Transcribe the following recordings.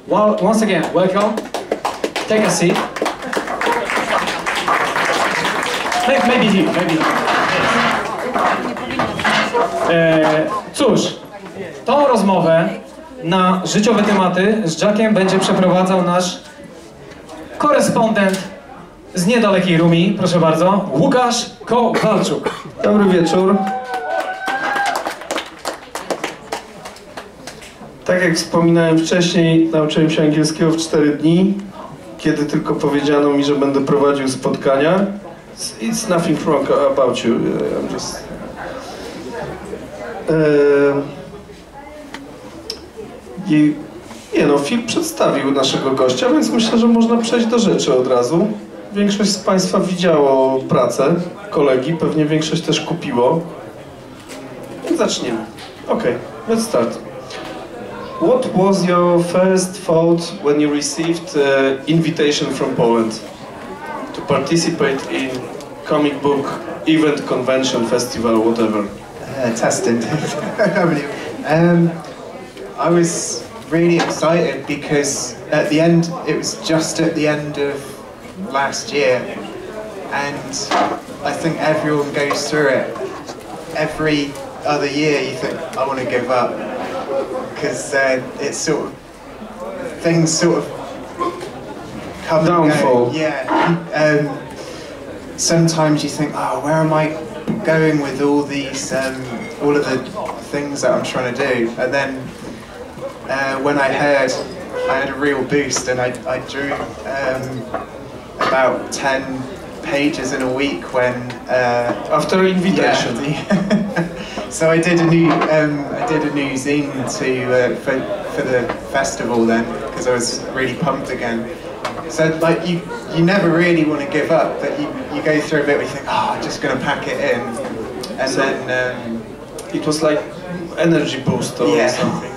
Well, once again, welcome. Take a seat. Maybe here, maybe here. Cóż, tą rozmowę na życiowe tematy z Jackiem będzie przeprowadzał nasz korespondent z niedalekiej Rumi, proszę bardzo, Łukasz Kowalczuk. Dobry wieczór. Tak jak wspominałem wcześniej, nauczyłem się angielskiego w 4 dni, kiedy tylko powiedziano mi, że będę prowadził spotkania. It's nothing wrong about you. I'm just... Film przedstawił naszego gościa, więc myślę, że można przejść do rzeczy od razu. Większość z Państwa widziało pracę kolegi, pewnie większość też kupiło. Więc zaczniemy. Okay, let's start. What was your first thought when you received invitation from Poland to participate in comic book event, convention, festival, whatever? Tested. I was really excited because at the end, it was just at the end of last year, and I think everyone goes through it. Every other year you think, I want to give up, because it's sort of, things sort of come downfall. And go. Yeah. Sometimes you think, oh, where am I going with all these, all of the things that I'm trying to do? And then when I heard, I had a real boost, and I drew about 10 pages in a week when after invitation. Yeah, so I did a new zine to for the festival then, because I was really pumped again. So like you never really want to give up, but you go through a bit where you think, oh, I'm just going to pack it in, and so then it was like energy boost or something.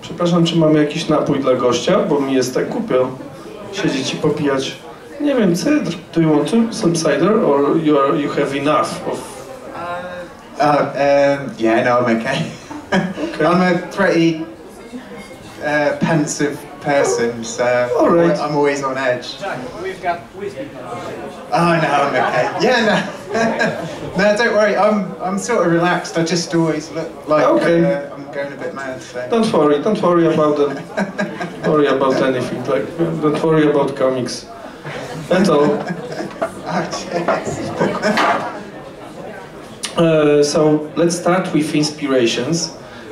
Przepraszam, czy mamy jakiś napój dla gościa, bo mi jest tak głupio siedzieć i popijać. Nie wiem, cydr. Do you want some cider, or you have enough of? Yeah, no, I'm okay. Okay. I'm a pretty pensive person, so right. I'm always on edge. Jack, we've got whiskey. Oh no, I'm okay. Yeah, no, no, don't worry. I'm sort of relaxed. I just always look like I'm going a bit mad. So. Don't worry about them. Don't worry about anything. Like, don't worry about comics. That's all. So let's start with inspirations.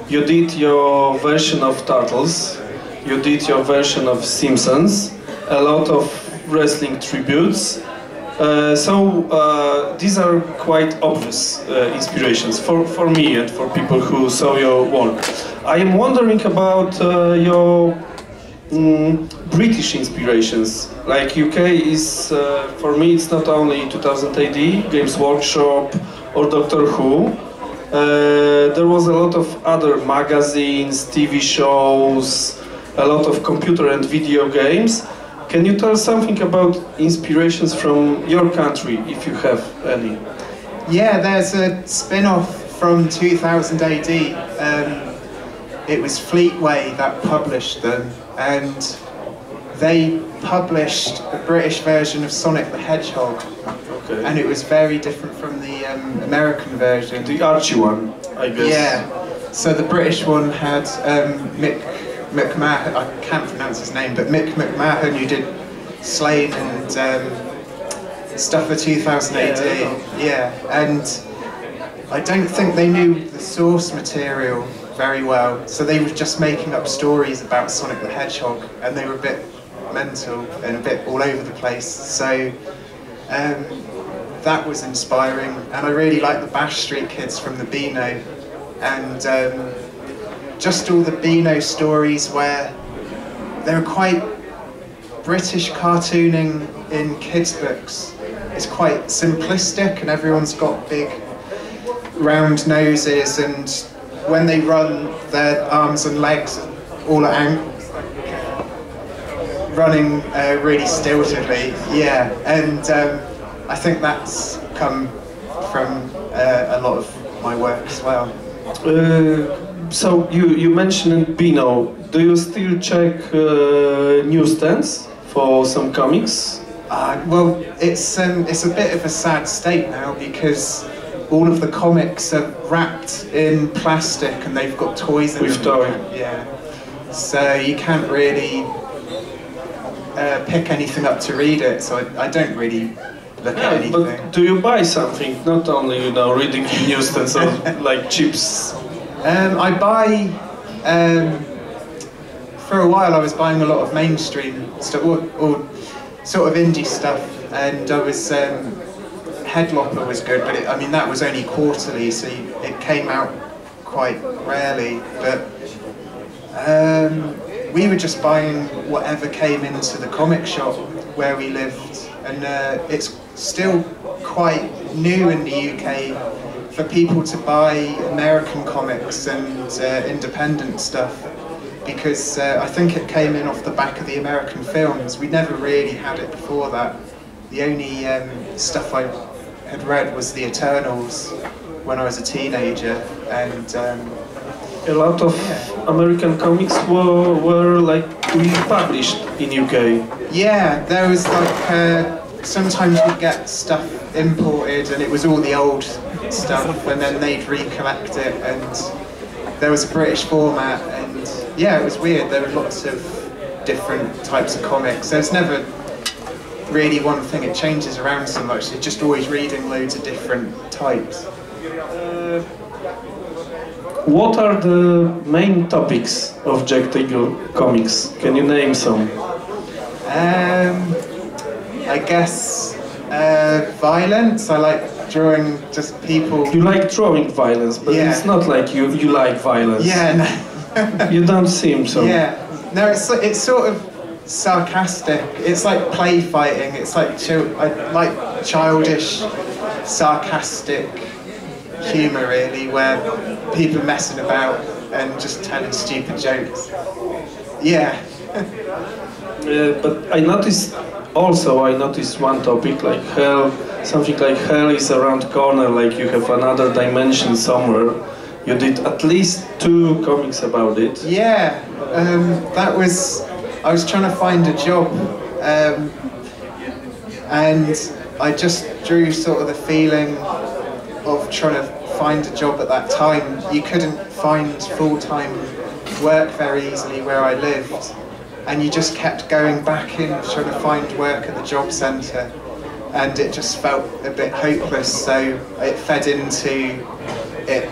You did your version of Turtles. You did your version of Simpsons. A lot of wrestling tributes. These are quite obvious inspirations for me and for people who saw your work. I am wondering about your British inspirations. Like UK is, for me, it's not only 2000 AD, Games Workshop or Doctor Who. There was a lot of other magazines, TV shows, a lot of computer and video games. Can you tell something about inspirations from your country, if you have any? Yeah, there's a spin-off from 2000 AD. It was Fleetway that published them, and they published a British version of Sonic the Hedgehog. Okay. And it was very different from the American version. The Archie one, I guess. Yeah. So the British one had Mick McMahon, I can't pronounce his name, but Mick McMahon, who did Slane and stuff for 2000 AD. Yeah, and I don't think they knew the source material very well, so they were just making up stories about Sonic the Hedgehog, and they were a bit mental and a bit all over the place. So that was inspiring, and I really like the Bash Street Kids from the Beano, and just all the Beano stories where they're quite British cartooning in kids' books. It's quite simplistic, and everyone's got big round noses, and when they run, their arms and legs all at angles, running really stiltedly. Yeah, and I think that's come from a lot of my work as well. So you mentioned Bino. Do you still check newsstands for some comics? Well, it's a bit of a sad state now because all of the comics are wrapped in plastic and they've got toys in With them. toy. Yeah. So you can't really pick anything up to read it. So I don't really look at anything. But do you buy something? Not only reading newsstands or like chips. I buy. For a while, I was buying a lot of mainstream stuff, or sort of indie stuff, and I was. Headlopper was good, but I mean that was only quarterly, so it came out quite rarely. But we were just buying whatever came into the comic shop where we lived, and it's still quite new in the UK for people to buy American comics and independent stuff, because I think it came in off the back of the American films. We never really had it before that. The only stuff I had read was the Eternals when I was a teenager, and a lot of American comics were like republished in UK. Yeah, there was like sometimes we'd get stuff imported and it was all the old stuff, and then they'd recollect it, and there was a British format, and yeah, it was weird. There were lots of different types of comics. There's never really one thing, it changes around so much. You're just always reading loads of different types. What are the main topics of Jack Teagle comics? Can you name some? I guess violence. I like drawing just people. You like drawing violence, but Yeah. it's not like you like violence. Yeah, no. You don't seem so. Yeah, no, it's sort of sarcastic. It's like play fighting. It's like I like childish, sarcastic humour, really, where people are messing about and just telling stupid jokes. Yeah. But I noticed one topic, like hell, something like hell is around corner, like you have another dimension somewhere. You did at least 2 comics about it. Yeah, I was trying to find a job, and I just drew sort of the feeling of trying to find a job at that time. You couldn't find full-time work very easily where I lived, and you just kept going back in trying to find work at the job centre, and it just felt a bit hopeless, so it fed into it.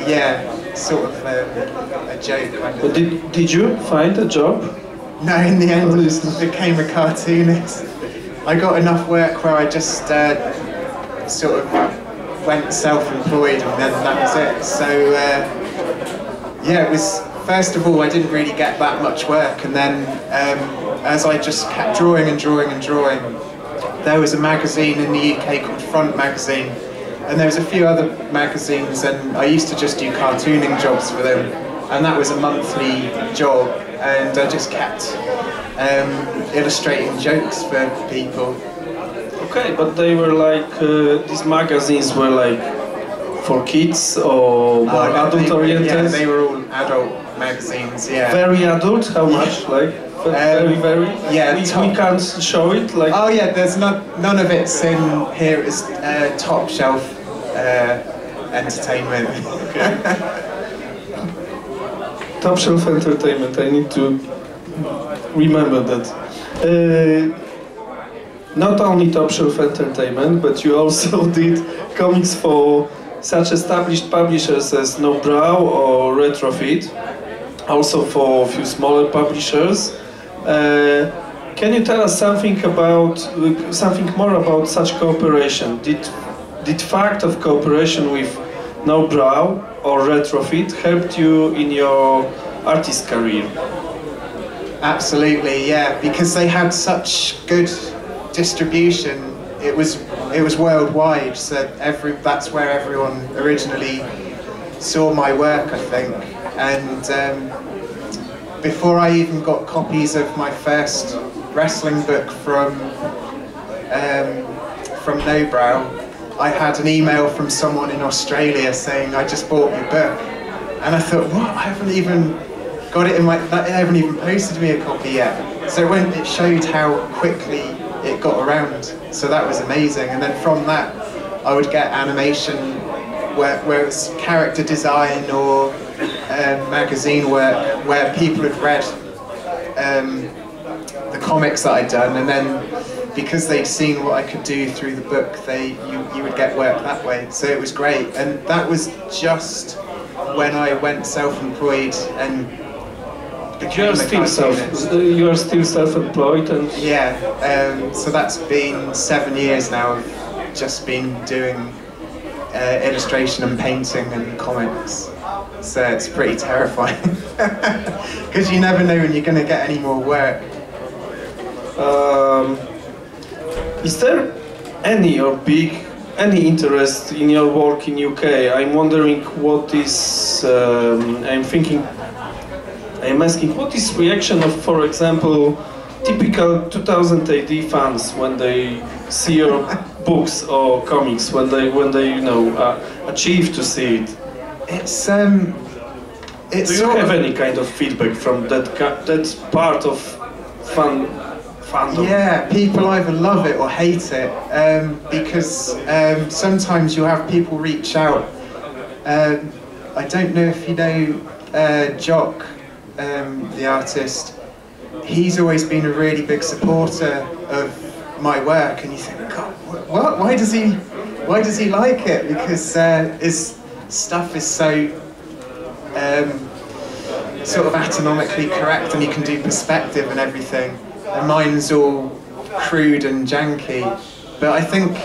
Yeah, sort of a joke. Kind of. But did you find a job? No, in the end I just became a cartoonist. I got enough work where I just sort of went self-employed, and then that was it. So yeah, it was, first of all, I didn't really get that much work, and then as I just kept drawing and drawing and drawing, there was a magazine in the UK called Front Magazine, and there was a few other magazines, and I used to just do cartooning jobs for them, and that was a monthly job, and I just kept illustrating jokes for people. Okay, but they were like, these magazines were like for kids or more adult-oriented? Yeah, they were all adult magazines, yeah. Very adult? How much? Like, very? Yeah, we can't show it? Like. Oh yeah, there's none of it's in here. It's top shelf entertainment. Okay. Top shelf entertainment, I need to remember that. Not only top shelf entertainment, but you also did comics for such established publishers as No Brow or Retrofit, also for a few smaller publishers. Can you tell us something more about such cooperation? Did fact of cooperation with No Brow or Retrofit helped you in your artist career? Absolutely, yeah, because they had such good distribution. It was worldwide, so that's where everyone originally saw my work, I think. And before I even got copies of my first wrestling book from No Brow, I had an email from someone in Australia saying, "I just bought your book," And I thought, what? I haven't even got it in my, they haven't even posted me a copy yet. So when it showed how quickly it got around, so that was amazing. And then from that, I would get animation where it's character design or magazine work where people had read the comics that I'd done, and then because they'd seen what I could do through the book, you would get work that way. So it was great, and that was just when I went self-employed and became you are still self-employed, and yeah. So that's been 7 years now. I've just been doing illustration and painting and comics. So it's pretty terrifying because you never know when you're going to get any more work. Is there any interest in your work in UK? I'm wondering what is. I'm asking what is reaction of, for example, typical 2000 AD fans when they see your books or comics, when they achieve to see it. It's Do you have any kind of feedback from that part of fandom? Yeah, people either love it or hate it, because sometimes you'll have people reach out. I don't know if you know Jock, the artist. He's always been a really big supporter of my work, and you think, God, what? Why does he like it? Because his stuff is so sort of anatomically correct, and you can do perspective and everything. And mine's all crude and janky, but I think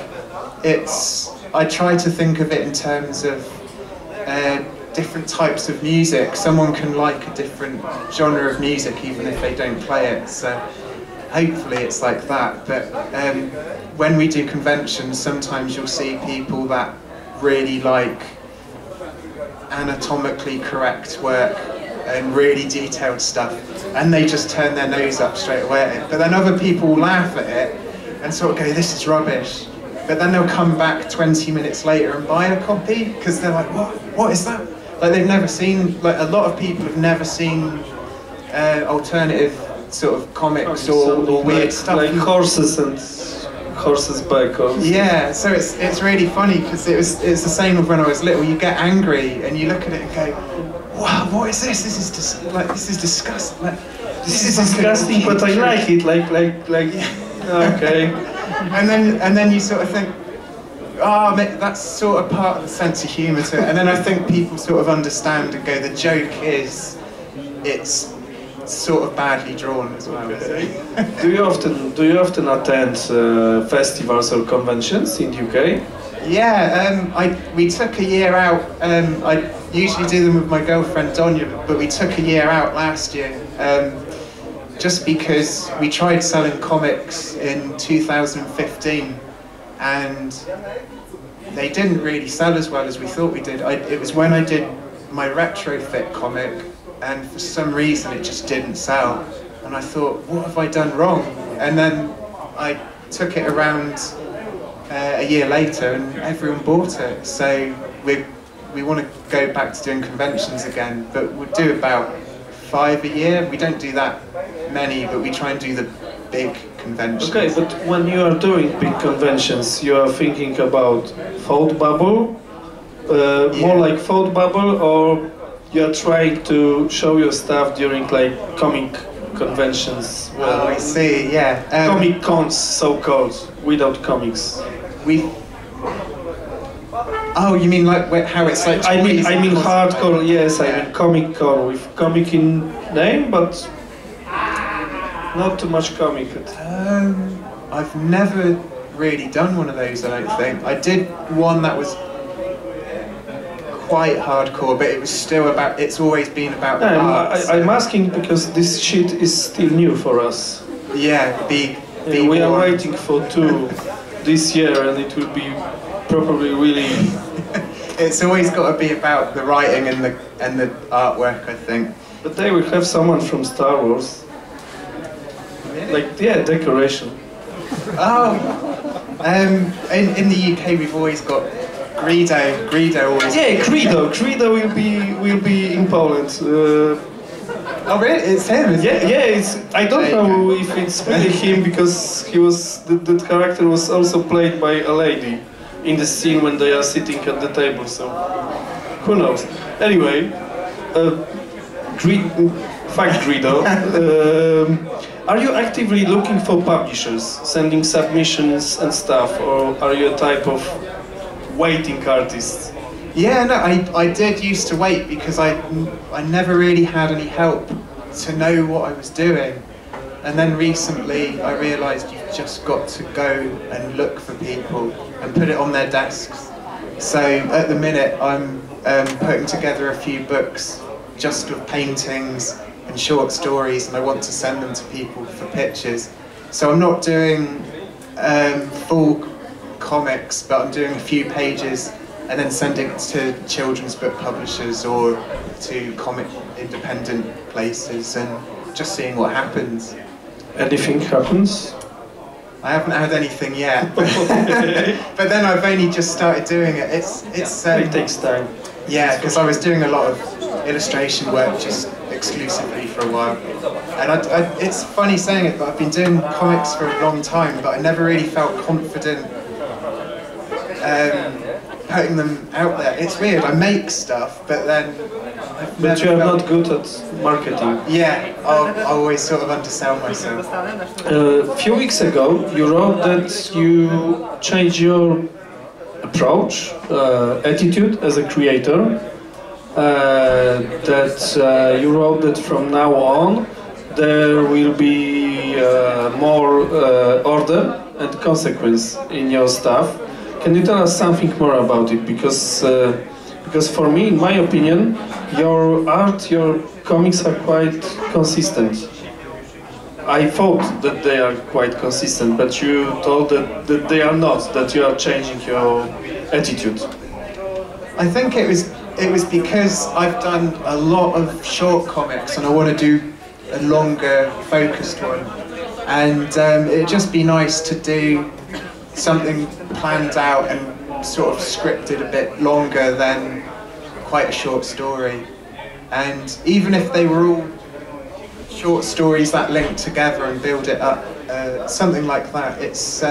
I try to think of it in terms of different types of music. Someone can like a different genre of music even if they don't play it, so hopefully it's like that. But when we do conventions, sometimes you'll see people that really like anatomically correct work and really detailed stuff, and they just turn their nose up straight away at it. But then other people laugh at it and sort of go, this is rubbish. But then they'll come back 20 minutes later and buy a copy because they're like, what is that? Like they've never seen, like a lot of people have never seen alternative sort of comics or weird stuff. Like horses back. Yeah, so it's really funny because it's the same with when I was little. You get angry and you look at it and go, wow, what is this? This is disgusting. Like, this is disgusting, but I like it. Like. Okay. and then you sort of think, that's sort of part of the sense of humour to it. And then I think people sort of understand and go, the joke is, it's sort of badly drawn as well. Okay. Do you often attend festivals or conventions in the UK? Yeah, we took a year out. I usually do them with my girlfriend Donya, but we took a year out last year, just because we tried selling comics in 2015, and they didn't really sell as well as we thought we did. It was when I did my retrofit comic, and for some reason it just didn't sell, and I thought, what have I done wrong? And then I took it around a year later and everyone bought it. So we want to go back to doing conventions again, but we'll do about 5 a year. We don't do that many, but we try and do the big conventions. Okay, but when you are doing big conventions, you are thinking about thought bubble, more like thought bubble, or you are trying to show your stuff during like comic conventions? Oh, I see, yeah. Comic cons, so-called, without comics. Oh, you mean like how it's like? I mean hardcore. Yes, I mean comic con with comic in name, but not too much comic. I've never really done one of those. I don't think I did one that was quite hardcore, but it was still about. It's always been about the art. I'm asking because this shit is still new for us. Yeah, we are waiting for 2 this year, and it will be probably really. It's always got to be about the writing and the artwork, I think. But they will have someone from Star Wars. Really? Like, yeah, decoration. Oh, in the UK we've always got Greedo always. Yeah, Greedo. Greedo will be in Poland. Oh really? It's him, isn't it? Yeah. I don't know if it's really him because the character was also played by a lady in the scene when they are sitting at the table. So who knows? Anyway, Greedo. Are you actively looking for publishers, sending submissions and stuff, or are you a type of waiting artist? Yeah, no, I did used to wait because I never really had any help to know what I was doing. And then recently I realised you've just got to go and look for people and put it on their desks. So at the minute I'm putting together a few books just of paintings and short stories, and I want to send them to people for pictures. So I'm not doing full comics, but I'm doing a few pages and then sending it to children's book publishers or to comic independent places and just seeing what happens. Anything happens? I haven't had anything yet, but then I've only just started doing it. It takes time. Yeah, because I was doing a lot of illustration work just exclusively for a while. And it's funny saying it, but I've been doing comics for a long time, but I never really felt confident putting them out there. It's weird, I make stuff, but then But you are not good at marketing. Yeah, I always sort of undersell myself. A few weeks ago, you wrote that you changed your approach, attitude as a creator. You wrote that from now on there will be more order and consequence in your stuff. Can you tell us something more about it? Because for me, in my opinion, your art, your comics are quite consistent. I thought that they are quite consistent, but you told that they are not, that you are changing your attitude. I think it was because I've done a lot of short comics and I want to do a longer, focused one. And it'd just be nice to do something planned out and sort of scripted a bit longer than quite a short story. And even if they were all short stories that link together and build it up, something like that, it's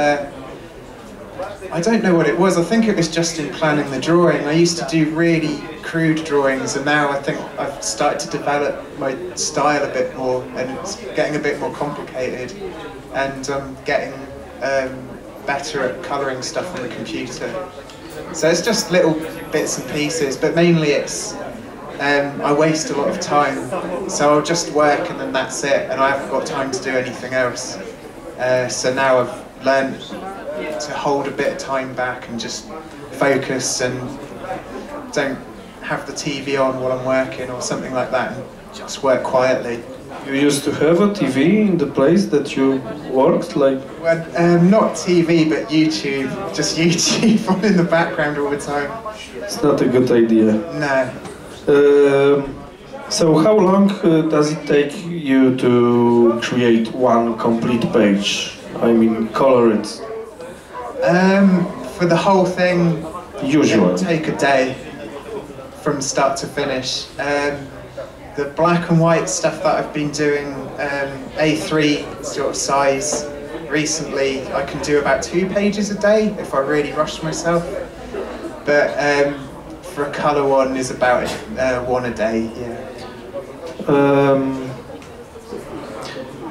I don't know what it was. I think it was just in planning the drawing. I used to do really crude drawings, and now I think I've started to develop my style a bit more, and it's getting a bit more complicated, and I'm getting better at colouring stuff on the computer. So it's just little bits and pieces, but mainly it's I waste a lot of time, so I'll just work and then that's it, and I haven't got time to do anything else. So now I've learned to hold a bit of time back and just focus and don't have the TV on while I'm working or something like that, and just work quietly. You used to have a TV in the place that you worked, like? Well, not TV, but YouTube. Just YouTube on in the background all the time. It's not a good idea. No. So how long does it take you to create one complete page? I mean, color it. For the whole thing, Usually. it would take a day from start to finish. The black and white stuff that I've been doing, A3 sort of size, recently I can do about 2 pages a day if I really rush myself. But for a colour one is about 1 a day, yeah.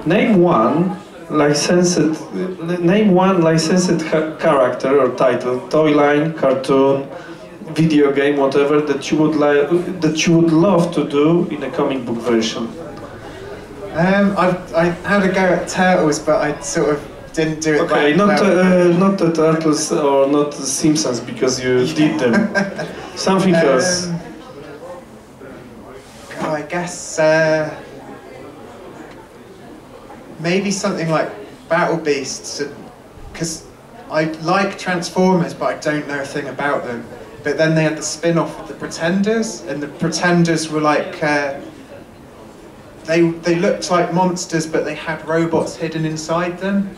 Name one licensed character or title, toy line, cartoon, video game, whatever that you would love to do in a comic book version. I had a go at Turtles, but I sort of didn't do it. Okay, that well. Not the Turtles or not the Simpsons because you did them. Something else. I guess maybe something like Battle Beasts, because I like Transformers, but I don't know a thing about them. But then they had the spin-off of the Pretenders, and the Pretenders were like they looked like monsters, but they had robots hidden inside them.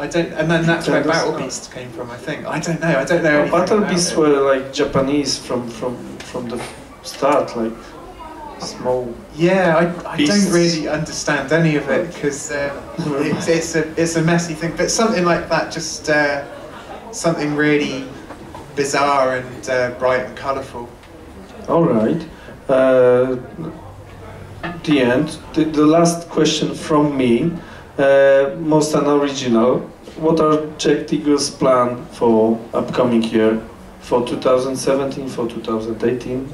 I don't, and then that's where Battle Beasts came from. I think. I don't know. I don't know. No, Battle Beasts were like Japanese from the start, like small. Yeah, I beasts. don't really understand any of it because it's a messy thing. But something like that, just something really bizarre and bright and colourful. All right. The end. The last question from me, most unoriginal. What are Jack Teagle's plan for upcoming year, for 2017, for 2018?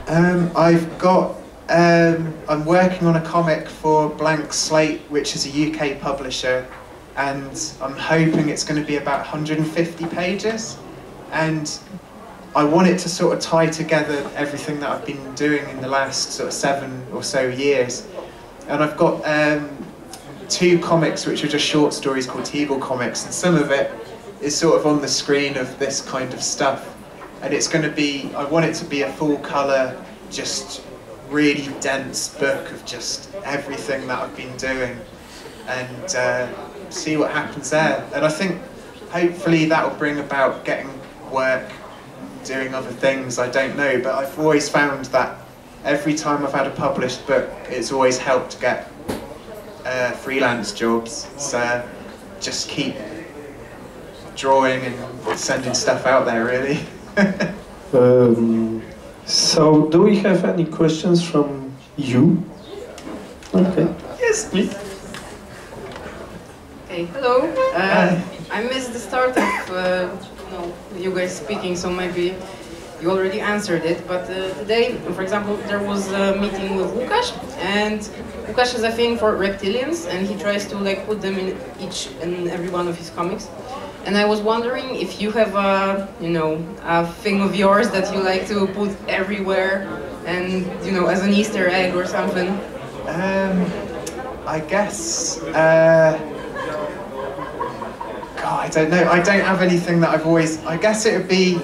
I've got. I'm working on a comic for Blank Slate, which is a UK publisher, and I'm hoping it's going to be about 150 pages. And I want it to sort of tie together everything that I've been doing in the last sort of 7 or so years. And I've got 2 comics which are just short stories called Teagle comics, and some of it is sort of on the screen of this kind of stuff. And it's going to be, I want it to be a full colour, just really dense book of just everything that I've been doing, and see what happens there. And I think hopefully that will bring about getting work, doing other things, I don't know, but I've always found that every time I've had a published book, it's always helped get freelance jobs. So just keep drawing and sending stuff out there, really. So, do we have any questions from you? Okay. Yes, please. Okay, hello. I missed the start of you guys speaking, so maybe you already answered it. But today, for example, there was a meeting with Łukasz, and Łukasz has a thing for reptilians, and he tries to like put them in each and every one of his comics. And I was wondering if you have a thing of yours that you like to put everywhere, and as an Easter egg or something. I guess. God, I don't know. I don't have anything that I've always. I guess it would be.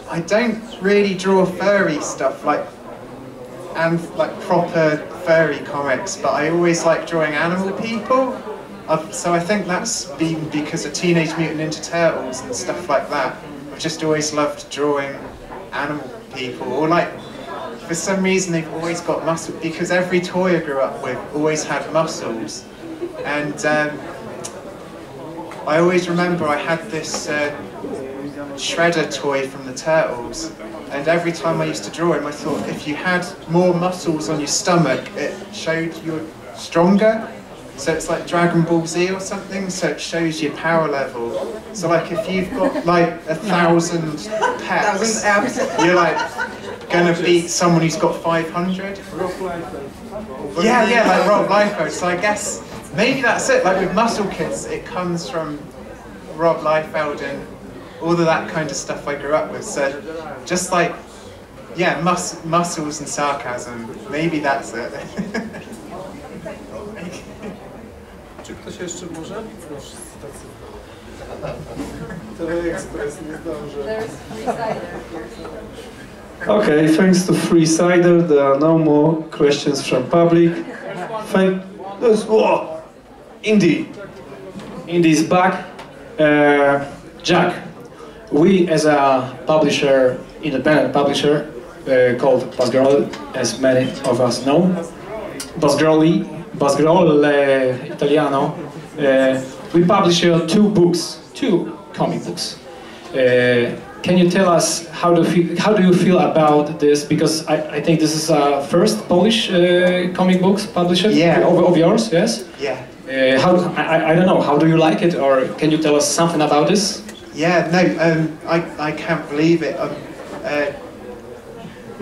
I don't really draw furry stuff like proper furry comics, but I always like drawing animal people. So I think that's been because of Teenage Mutant Ninja Turtles and stuff like that. I've just always loved drawing animal people, or like, for some reason they've always got muscle, because every toy I grew up with always had muscles. And I always remember I had this Shredder toy from the Turtles, and every time I used to draw him I thought if you had more muscles on your stomach it showed you're stronger. So it's like Dragon Ball Z or something, so it shows your power level. So like if you've got like 1,000 pecs, you're like gonna beat someone who's got 500. Yeah, like Rob Liefeld. So I guess maybe that's it. Like with Muscle Kids, it comes from Rob Liefeld and all of that kind of stuff I grew up with. So just like, yeah, muscles and sarcasm. Maybe that's it. Czy ktoś jeszcze może? Teleexpress nie zdąży. Okay, thanks to Freesider, there are no more questions from public. Indy is back. Jack, we as a publisher, independent publisher called Basgrol, as many of us know, Basgrol Italiano, we publish 2 comic books. Can you tell us how do you feel about this? Because I think this is first Polish comic books publisher of yours, yes? Yeah. I don't know, how do you like it, or can you tell us something about this? Yeah, no, I can't believe it.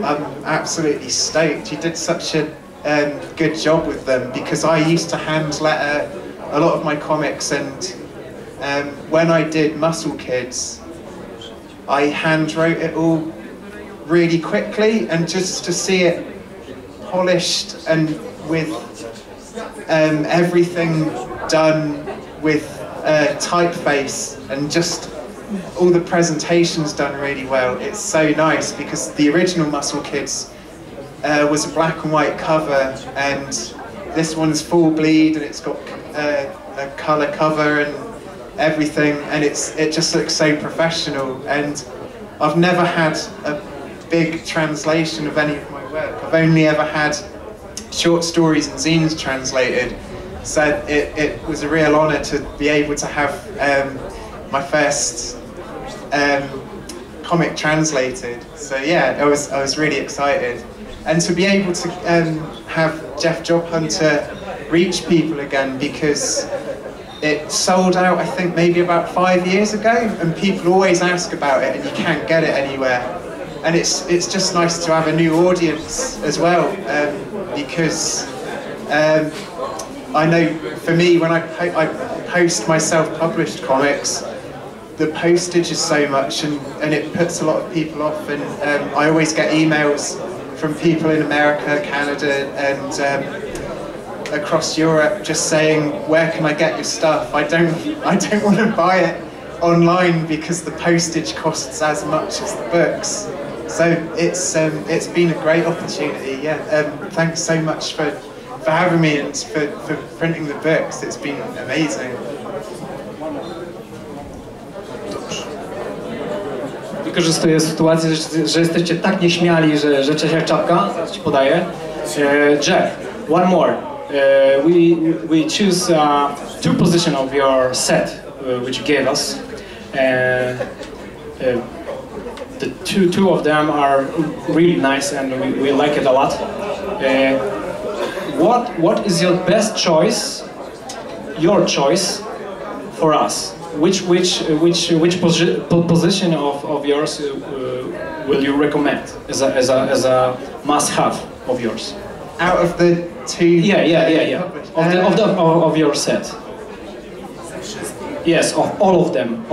I'm absolutely stoked. You did such a good job with them, because I used to hand letter a lot of my comics, and when I did Muscle Kids, I hand wrote it all really quickly, and just to see it polished and with everything done with typeface and just all the presentations done really well. It's so nice, because the original Muscle Kids was a black and white cover, and this one's full bleed, and it's got a colour cover and everything, and it just looks so professional. And I've never had a big translation of any of my work. I've only ever had short stories and zines translated, so it was a real honour to be able to have my first comic translated. So yeah, I was really excited, and to be able to have Jeff Job Hunter reach people again, because it sold out I think maybe about 5 years ago, and people always ask about it and you can't get it anywhere. And it's just nice to have a new audience as well, because I know for me, when I post my self-published comics, the postage is so much, and it puts a lot of people off. And I always get emails from people in America, Canada, and across Europe, just saying, "Where can I get your stuff? I don't want to buy it online because the postage costs as much as the books." So it's been a great opportunity. Yeah, thanks so much for having me and for printing the books. It's been amazing. Wykorzystuję sytuację, że jesteście tak nieśmiali, że cześć czapka, zaraz ci podaję. Jeff, one more. We choose two positions of your set, which you gave us. The two of them are really nice, and we like it a lot. What is your best choice? Your choice for us? Which position of yours will you recommend as a must-have of yours? Out of the two. Yeah. Of your set. Yes, of all of them.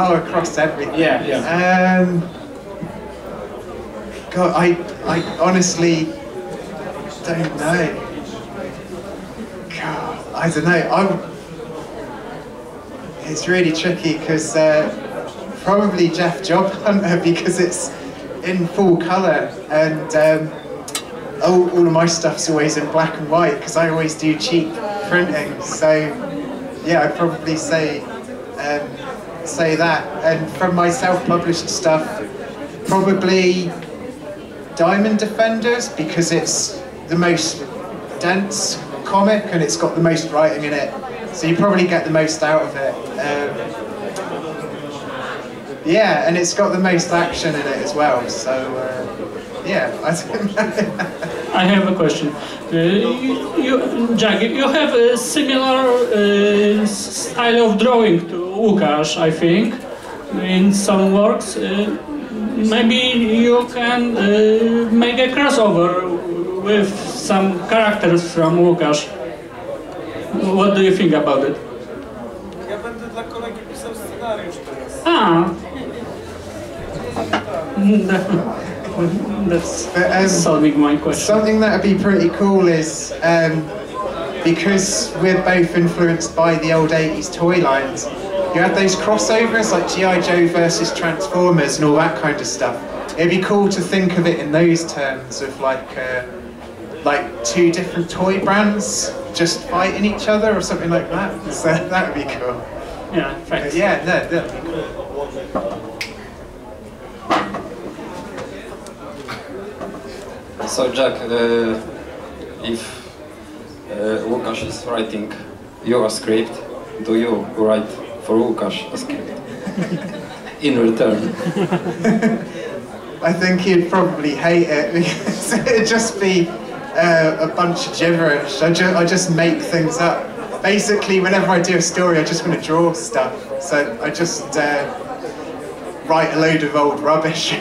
Oh, across everything. Yeah. God, I honestly don't know. God, I don't know. It's really tricky because probably Jeff Job Hunter, because it's in full colour, and all of my stuff's always in black and white because I always do cheap printing. So yeah, I'd probably say that. And from my self-published stuff, probably Diamond Defenders, because it's the most dense comic and it's got the most writing in it, so you probably get the most out of it. Yeah, and it's got the most action in it as well, so yeah, I don't know. I have a question. Jack, you have a similar style of drawing to Łukasz, I think, in some works. Maybe you can make a crossover with some characters from Łukasz. What do you think about it? Ja będę dla kolegi pisał scenariusz teraz. That's solving my question. Something that would be pretty cool is, because we're both influenced by the old 80s toy lines, you had those crossovers like G.I. Joe versus Transformers and all that kind of stuff. It'd be cool to think of it in those terms of like two different toy brands just fighting each other or something like that. So that would be cool. Yeah, thanks. Yeah, no, that would be cool. So Jack, if Łukasz is writing your script, do you write for Łukasz a script in return? I think he'd probably hate it because it'd just be a bunch of gibberish. I just make things up. Basically, whenever I do a story, I just want to draw stuff. So I just write a load of old rubbish.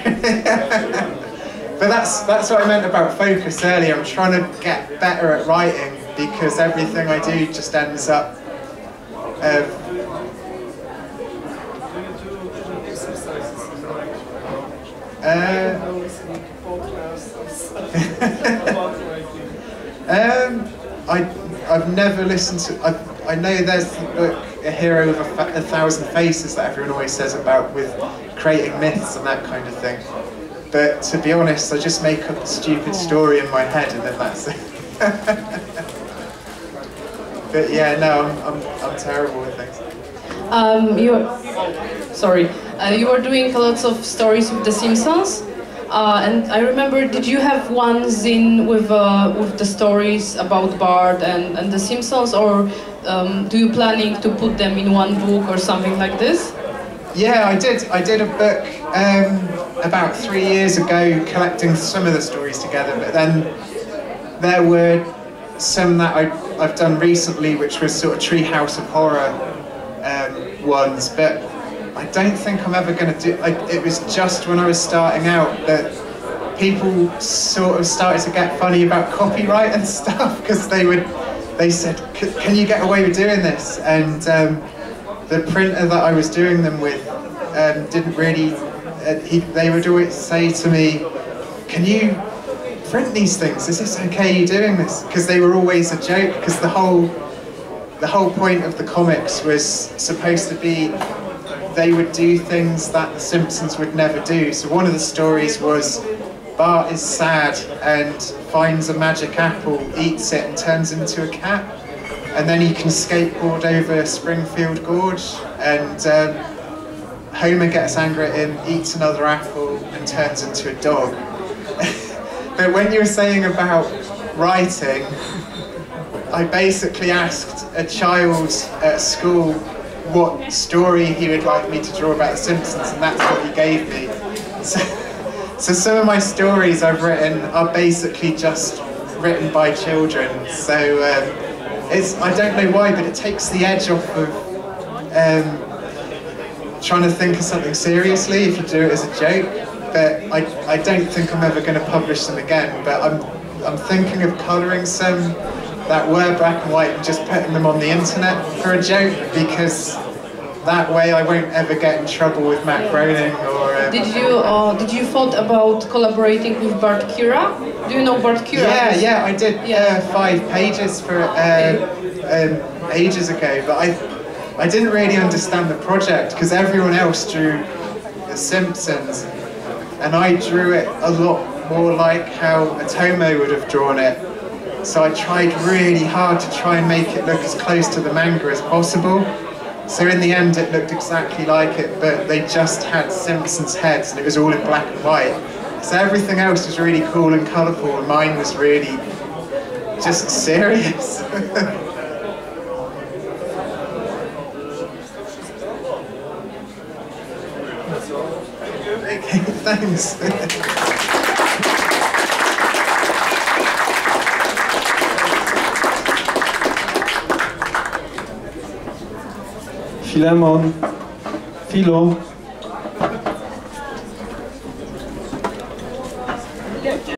But that's what I meant about focus earlier. I'm trying to get better at writing because everything I do just ends up. I've never listened to. I know there's the book A Hero with a Thousand Faces that everyone always says about, with creating myths and that kind of thing. But to be honest, I just make up a stupid story in my head and then that's it. But yeah, no, I'm terrible with things. You were doing lots of stories with The Simpsons, and I remember, did you have one zine with the stories about Bart and The Simpsons, or do you planning to put them in one book or something like this? Yeah, I did. I did a book about 3 years ago, collecting some of the stories together. But then there were some that I've done recently, which was sort of Treehouse of Horror ones. But I don't think I'm ever going to do. It was just when I was starting out that people sort of started to get funny about copyright and stuff, because they said, "Can you get away with doing this?" And the printer that I was doing them with didn't really. They would always say to me, "Can you print these things? Is this okay, you doing this?" Because they were always a joke. Because the whole point of the comics was supposed to be they would do things that the Simpsons would never do. So one of the stories was Bart is sad and finds a magic apple, eats it, and turns into a cat. And then he can skateboard over Springfield Gorge, and Homer gets angry at him, eats another apple, and turns into a dog. But when you were saying about writing, I basically asked a child at school what story he would like me to draw about The Simpsons, and that's what he gave me. So some of my stories I've written are basically just written by children. So I don't know why, but it takes the edge off of trying to think of something seriously if you do it as a joke. But I don't think I'm ever going to publish them again. But I'm thinking of colouring some that were black and white and just putting them on the internet for a joke, because that way I won't ever get in trouble with Matt Groening or... Did you thought about collaborating with Bart Kira? Do you know Bart Kira? Yeah, I did 5 pages for ages ago, but I didn't really understand the project because everyone else drew The Simpsons, and I drew it a lot more like how Otomo would have drawn it. So I tried really hard to try and make it look as close to the manga as possible. So in the end it looked exactly like it, but they just had Simpsons heads and it was all in black and white. So everything else was really cool and colourful, and mine was really just serious. Okay, thanks. Filemon, Philo.